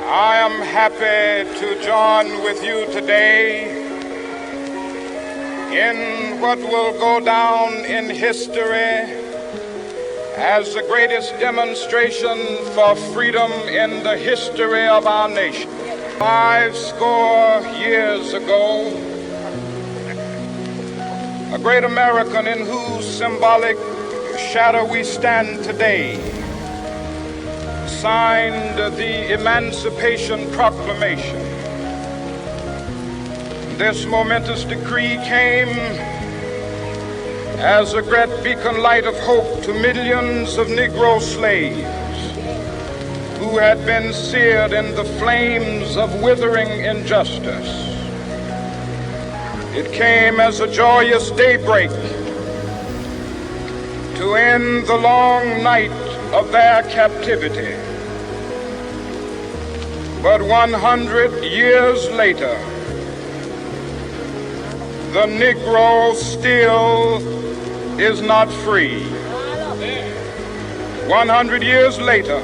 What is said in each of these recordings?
I am happy to join with you today in what will go down in history as the greatest demonstration for freedom in the history of our nation. 50 years ago, a great American in whose symbolic shadow we stand today signed the Emancipation Proclamation. This momentous decree came as a great beacon light of hope to millions of Negro slaves who had been seared in the flames of withering injustice. It came as a joyous daybreak to end the long night of their captivity. But 100 years later, the Negro still is not free. 100 years later,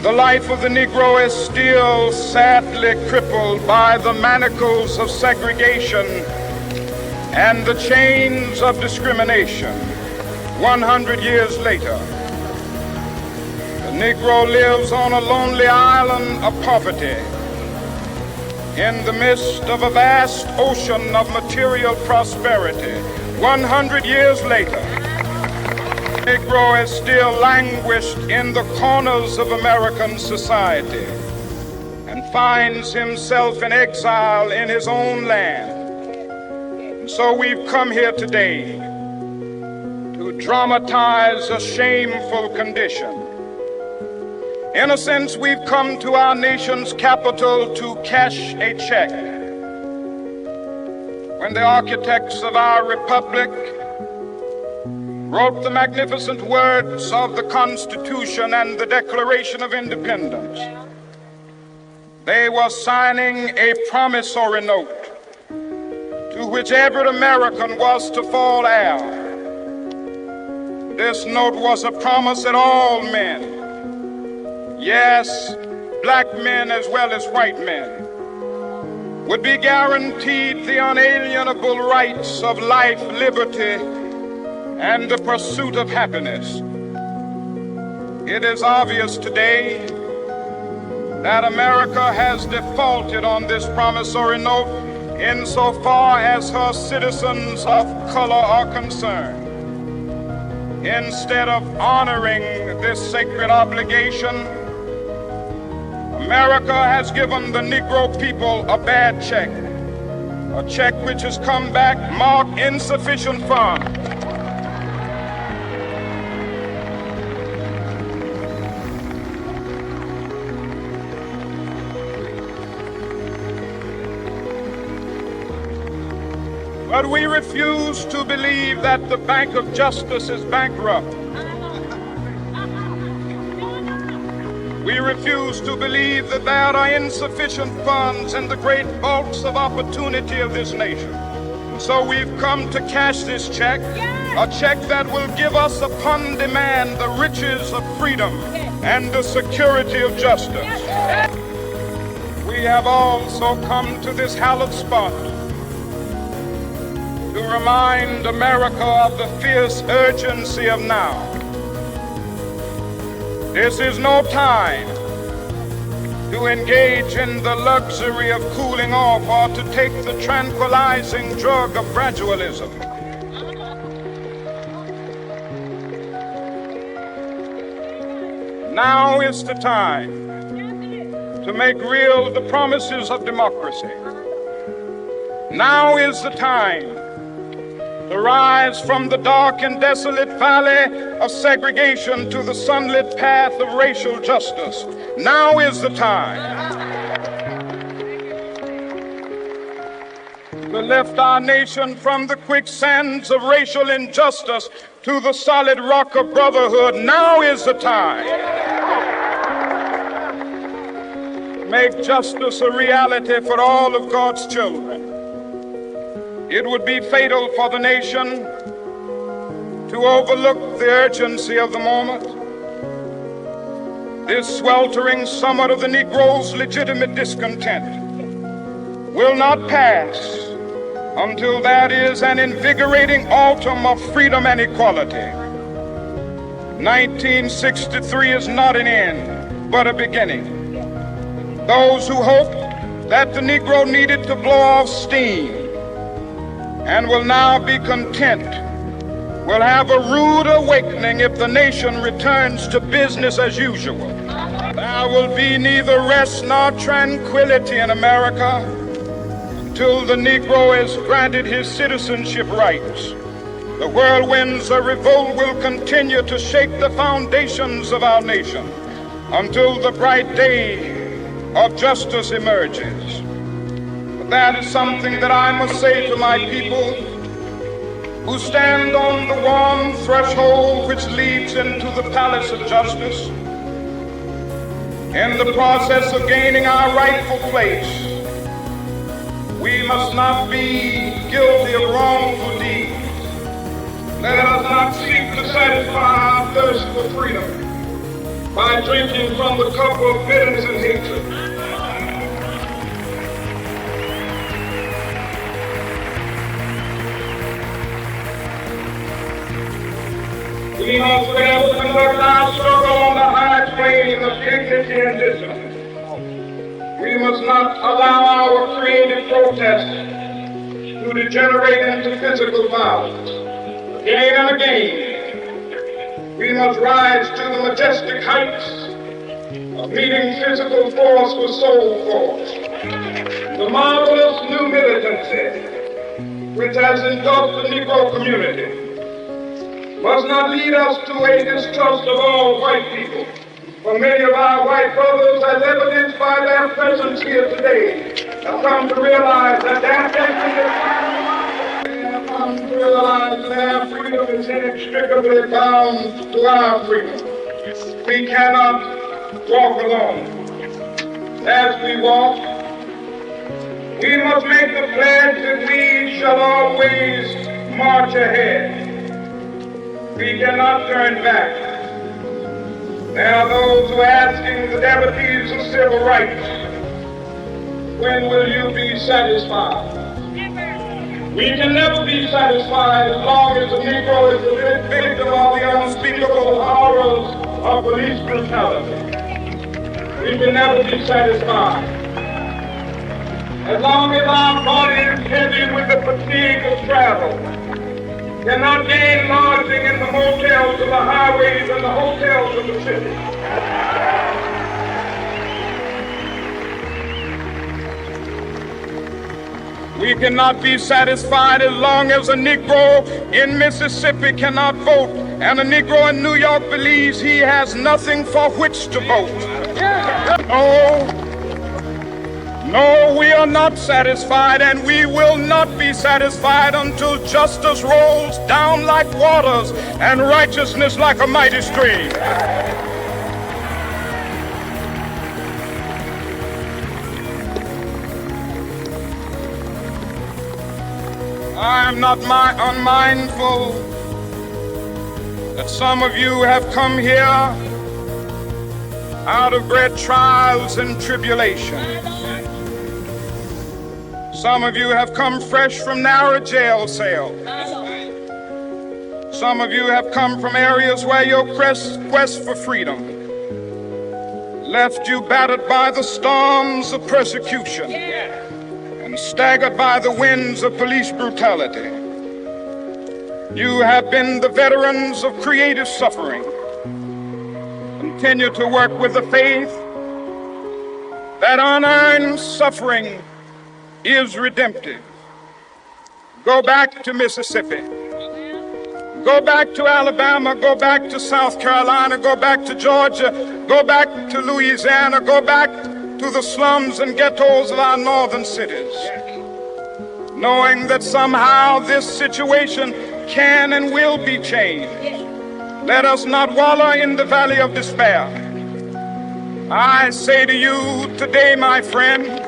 the life of the Negro is still sadly crippled by the manacles of segregation and the chains of discrimination. 100 years later, the Negro lives on a lonely island of poverty in the midst of a vast ocean of material prosperity. 100 years later, the Negro is still languished in the corners of American society and finds himself in exile in his own land. And so we've come here today to dramatize a shameful condition. In a sense, we've come to our nation's capital to cash a check. When the architects of our republic wrote the magnificent words of the Constitution and the Declaration of Independence, they were signing a promissory note to which every American was to fall heir. This note was a promise that all men, yes, black men as well as white men, would be guaranteed the unalienable rights of life, liberty, and the pursuit of happiness. It is obvious today that America has defaulted on this promissory note insofar as her citizens of color are concerned. Instead of honoring this sacred obligation, America has given the Negro people a bad check, a check which has come back marked insufficient funds. But we refuse to believe that the Bank of Justice is bankrupt. We refuse to believe that there are insufficient funds in the great vaults of opportunity of this nation. So we've come to cash this check, a check that will give us upon demand the riches of freedom and the security of justice. We have also come to this hallowed spot to remind America of the fierce urgency of now. This is no time to engage in the luxury of cooling off or to take the tranquilizing drug of gradualism. Now is the time to make real the promises of democracy. Now is the time to rise from the dark and desolate valley of segregation to the sunlit path of racial justice. Now is the time to lift our nation from the quicksands of racial injustice to the solid rock of brotherhood. Now is the time to make justice a reality for all of God's children. It would be fatal for the nation to overlook the urgency of the moment This sweltering summit of the Negro's legitimate discontent will not pass until that is an invigorating autumn of freedom and equality. 1963 is not an end, but a beginning. Those who hoped that the Negro needed to blow off steam and will now be content will have a rude awakening if the nation returns to business as usual. There will be neither rest nor tranquility in America until the Negro is granted his citizenship rights. The whirlwinds of revolt will continue to shake the foundations of our nation until the bright day of justice emerges. But that is something that I must say to my people who stand on the warm threshold which leads into the palace of justice. In the process of gaining our rightful place, we must not be guilty of wrongful deeds. Let us not seek to satisfy our thirst for freedom by drinking from the cup of bitterness and hatred. We must forever conduct our struggle on the high plane of dignity and discipline. We must not allow our creative protest to degenerate into physical violence. Again and again, we must rise to the majestic heights of meeting physical force with soul force. The marvelous new militancy which has engulfed the Negro community must not lead us to a distrust of all white people. For many of our white brothers, as evidenced by their presence here today, have come to realize that their freedom is inextricably bound to our freedom. We cannot walk alone. As we walk, we must make the pledge that we shall always march ahead. We cannot turn back. There are those who are asking the devotees of civil rights, when will you be satisfied? We can never be satisfied as long as the Negro is a victim of the unspeakable horrors of police brutality. We can never be satisfied as long as our body is heavy with the fatigue of travel. Cannot gain lodging in the motels of the highways and the hotels of the city. We cannot be satisfied as long as a Negro in Mississippi cannot vote and a Negro in New York believes he has nothing for which to vote. No, we are not satisfied, and we will not be satisfied until justice rolls down like waters and righteousness like a mighty stream. I am not unmindful that some of you have come here out of great trials and tribulations. Some of you have come fresh from narrow jail cells. Some of you have come from areas where your quest for freedom left you battered by the storms of persecution and staggered by the winds of police brutality. You have been the veterans of creative suffering. Continue to work with the faith that unearned suffering is redemptive. Go back to Mississippi. Go back to Alabama. Go back to South Carolina. Go back to Georgia. Go back to Louisiana. Go back to the slums and ghettos of our northern cities. Knowing that somehow this situation can and will be changed. Let us not wallow in the valley of despair. I say to you today, my friend,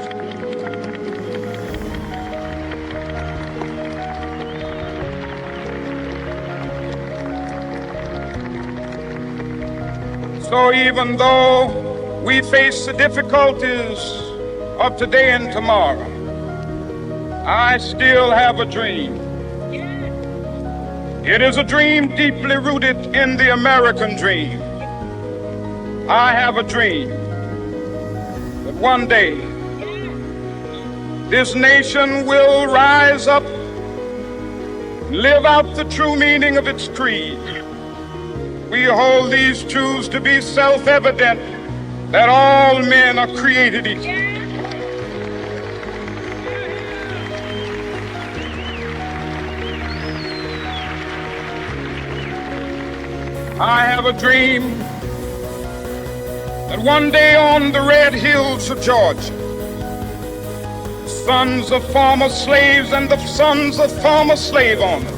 So even though we face the difficulties of today and tomorrow, I still have a dream. It is a dream deeply rooted in the American dream. I have a dream that one day this nation will rise up, live out the true meaning of its creed. We hold these truths to be self-evident, that all men are created equal. I have a dream that one day on the red hills of Georgia, sons of former slaves and the sons of former slave owners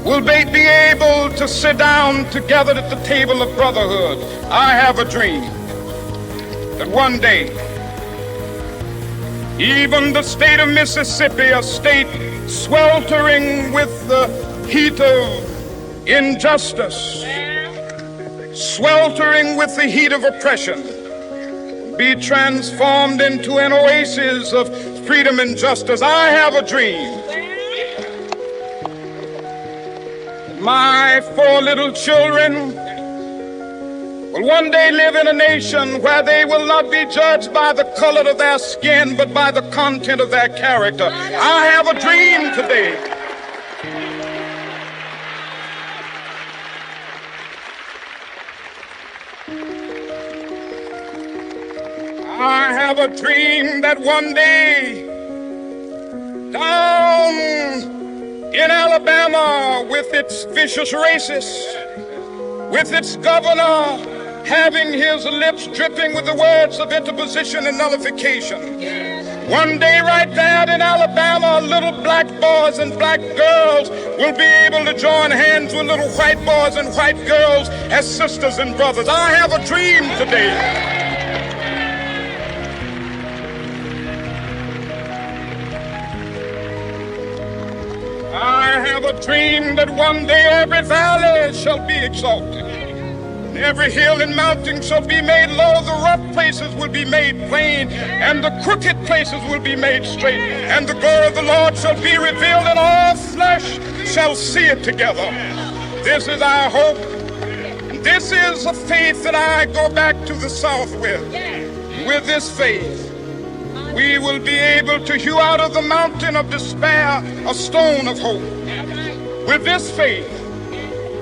will be able to sit down together at the table of brotherhood. I have a dream that one day, even the state of Mississippi, a state sweltering with the heat of injustice, sweltering with the heat of oppression, be transformed into an oasis of freedom and justice. I have a dream. My 4 little children will one day live in a nation where they will not be judged by the color of their skin, but by the content of their character. I have a dream today. I have a dream that one day down in Alabama, with its vicious racists, with its governor having his lips dripping with the words of interposition and nullification, one day right there in Alabama, little black boys and black girls will be able to join hands with little white boys and white girls as sisters and brothers. I have a dream today. I have a dream that one day every valley shall be exalted, and every hill and mountain shall be made low. The rough places will be made plain, and the crooked places will be made straight. And the glory of the Lord shall be revealed, and all flesh shall see it together. This is our hope. This is a faith that I go back to the South with. With this faith, we will be able to hew out of the mountain of despair a stone of hope. With this faith,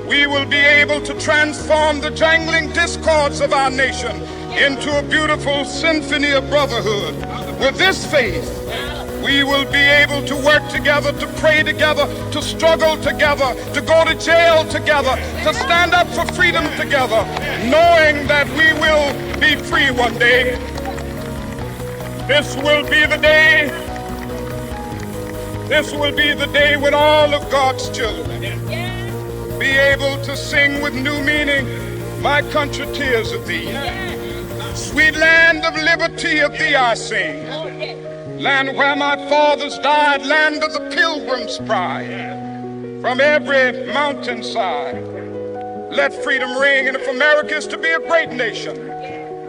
we will be able to transform the jangling discords of our nation into a beautiful symphony of brotherhood. With this faith, we will be able to work together, to pray together, to struggle together, to go to jail together, to stand up for freedom together, knowing that we will be free one day. This will be the day. This will be the day when all of God's children be able to sing with new meaning, my country, tears of thee. Sweet land of liberty, of thee I sing. Land where my fathers died, land of the pilgrim's pride. From every mountainside, let freedom ring. And if America is to be a great nation,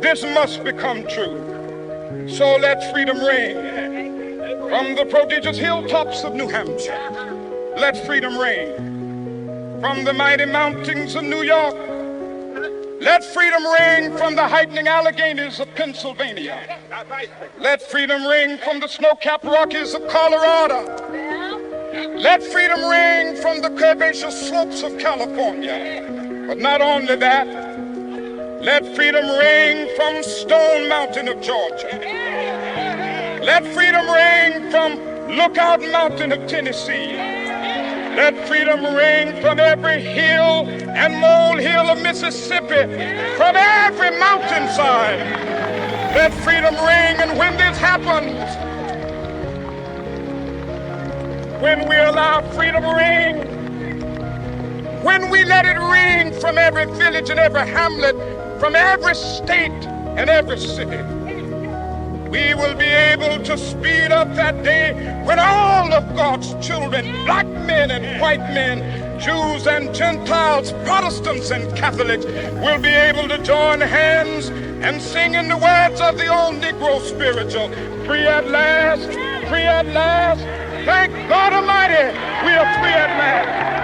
this must become true. So let freedom ring. From the prodigious hilltops of New Hampshire, let freedom ring. From the mighty mountains of New York, let freedom ring. From the heightening Alleghenies of Pennsylvania, let freedom ring. From the snow-capped Rockies of Colorado, let freedom ring. From the curvaceous slopes of California. But not only that, let freedom ring from Stone Mountain of Georgia. Let freedom ring from Lookout Mountain of Tennessee. Let freedom ring from every hill and molehill of Mississippi, from every mountainside. Let freedom ring. And when this happens, when we allow freedom ring, when we let it ring from every village and every hamlet, from every state and every city, we will be able to speed up that day when all of God's children, black men and white men, Jews and Gentiles, Protestants and Catholics, will be able to join hands and sing in the words of the old Negro spiritual, free at last, free at last. Thank God Almighty, we are free at last.